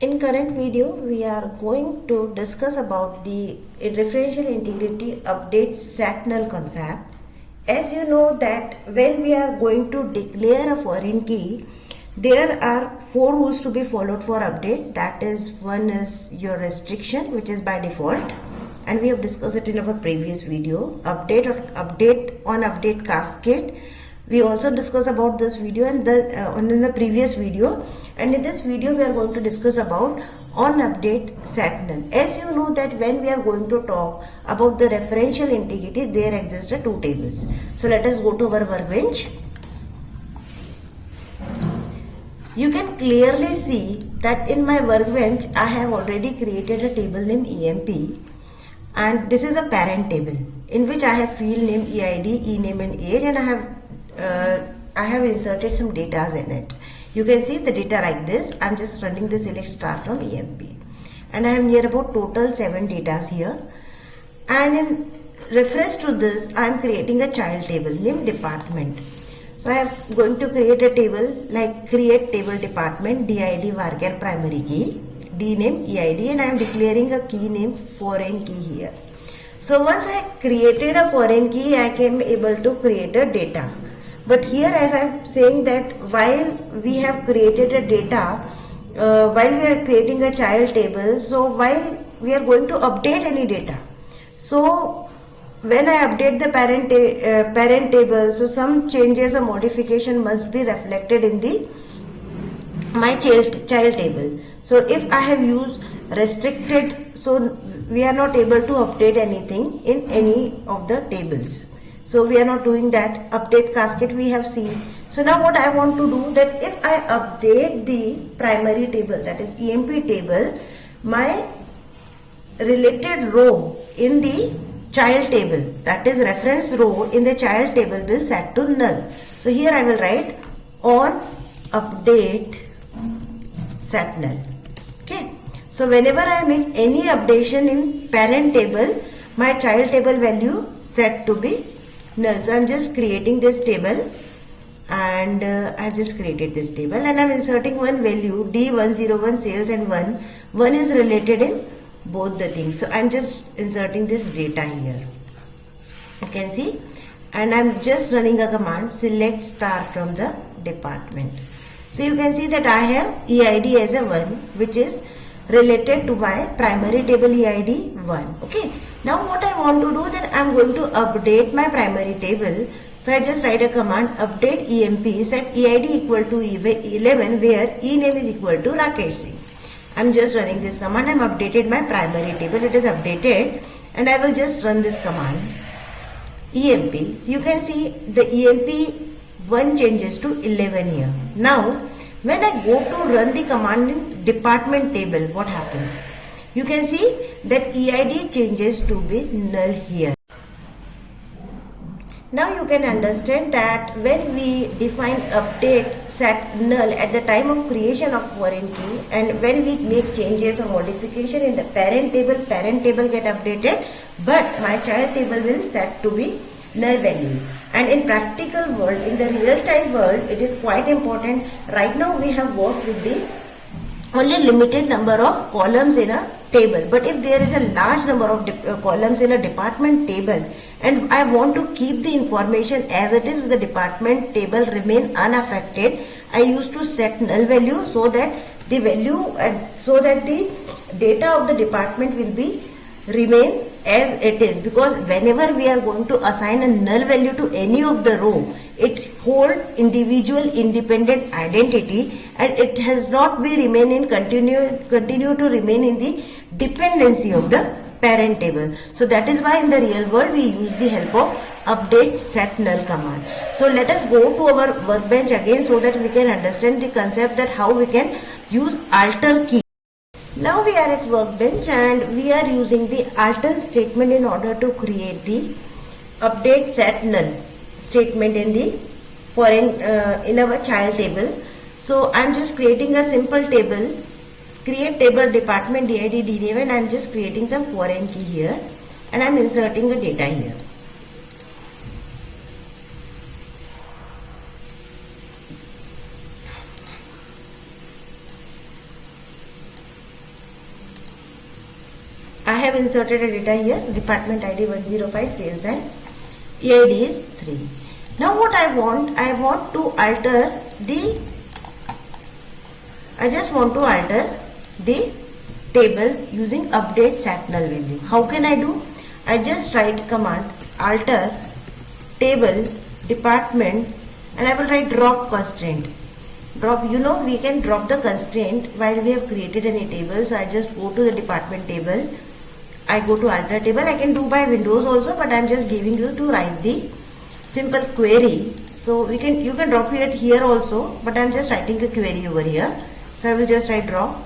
In current video, we are going to discuss about the referential integrity update set null concept. As you know that when we are going to declare a foreign key, there are four rules to be followed for update. That is, one is your restriction, which is by default, and we have discussed it in our previous video. Update on update cascade. We also discussed about this video and in the previous video, and in this video we are going to discuss about on update set null. As you know that when we are going to talk about the referential integrity, there exist two tables. So let us go to our workbench. You can clearly see that in my workbench I have already created a table named EMP, and this is a parent table in which I have field name EID, ename and age, and I have inserted some data in it. You can see the data like this. I'm just running the select star from EMP, and I have near about total 7 data here. And in reference to this, I am creating a child table named department. So I am going to create a table like create table department did varchar primary key, dname EID, and I am declaring a key name foreign key here. So once I created a foreign key, I came able to create a data. But here, as I am saying that while we have created a data, while we are creating a child table, so while we are going to update any data, so when I update the parent table, so some changes or modification must be reflected in the my child table. So if I have used restricted, so we are not able to update anything in any of the tables. So we are not doing that. Update cascade we have seen. So now what I want to do, that if I update the primary table, that is EMP table, my related row in the child table, that is reference row in the child table, will set to null. So here I will write on update set null. Okay. So whenever I make any updation in parent table, my child table value set to be null. So I'm just creating this table, and I've just created this table, and I'm inserting one value D101 sales, and one is related in both the things. So I'm just inserting this data here. You can see, and I'm just running a command select star from the department. So you can see that I have EID as a 1, which is related to my primary table EID 1. Okay. Now what I want to do, that I am going to update my primary table. So I just write a command update EMP set EID equal to 11, where ename is equal to Rakesh Singh. I am just running this command. I am updated my primary table. It is updated, and I will just run this command EMP. You can see the EMP 1 changes to 11 here. Now when I go to run the command in department table, what happens? You can see that EID changes to be null here. Now you can understand that when we define update set null at the time of creation of foreign key, and when we make changes or modification in the parent table get updated, but my child table will set to be null value. And in practical world, in the real time world, it is quite important. Right now we have worked with the only limited number of columns in a table, but if there is a large number of columns in a department table, and I want to keep the information as it is with the department table remain unaffected, I used to set null value, so that the value so that the data of the department will be remain as it is, because whenever we are going to assign a null value to any of the row, it hold individual independent identity, and it has not be remain in continue to remain in the dependency of the parent table. So that is why in the real world we use the help of update set null command. So let us go to our workbench again, so that we can understand the concept that how we can use alter key. Now we are at workbench, and we are using the alter statement in order to create the update set null statement in the foreign in our child table. So I'm just creating a simple table, create table department did dname, and I'm just creating some foreign key here, and I'm inserting the data here. have inserted a data here, department ID 105, sales and EID is 3. Now what I want to alter I just want to alter the table using update sat null value. How can I do? I just write command alter table department and I will write drop constraint. Drop, we can drop the constraint while we have created any table. So I just go to the department table. I go to alter table. I can do by Windows also, but I am just giving you to write the simple query. So you can drop it here also, but I am just writing a query over here. So I will just write drop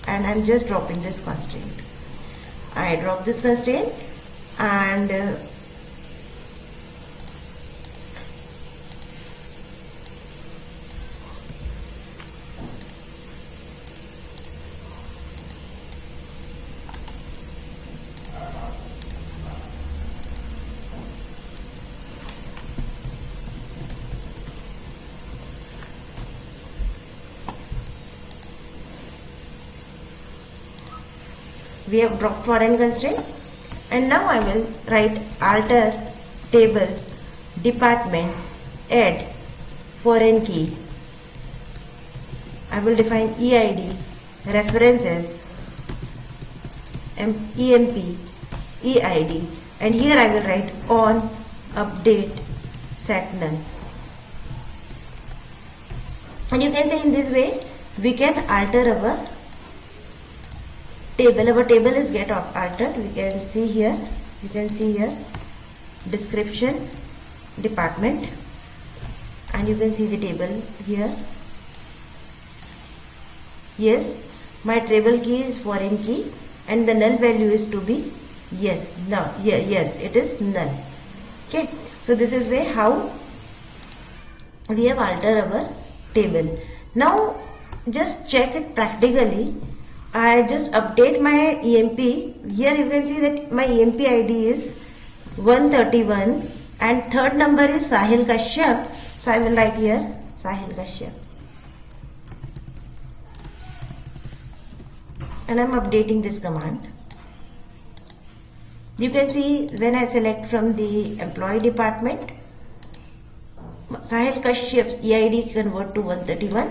and I am just dropping this constraint. I drop this constraint and we have dropped foreign constraint, and now I will write alter table department add foreign key. I will define EID references EMP EID, and here I will write on update sat null. And you can say in this way we can alter our table. Our table is get altered. We can see here. You can see here description department, and you can see the table here. Yes, my table key is foreign key, and the null value is to be yes. Now, yes, it is null. Okay, so this is way how we have altered our table. Now, just check it practically. I just update my EMP. Here you can see that my EMP ID is 131 and third number is Sahil Kashyap. So I will write here Sahil Kashyap. And I am updating this command. You can see when I select from the employee department, Sahil Kashyap's EID convert to 131,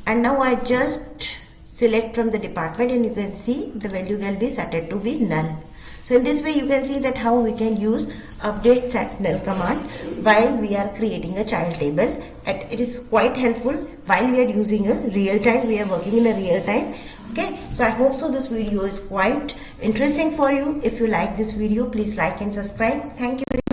and now I just select from the department and you can see the value can be set to be null. So in this way you can see that how we can use update sat null command while we are creating a child table. And it is quite helpful while we are using a real time, we are working in a real time. Okay, so I hope so this video is quite interesting for you. If you like this video, please like and subscribe. Thank you.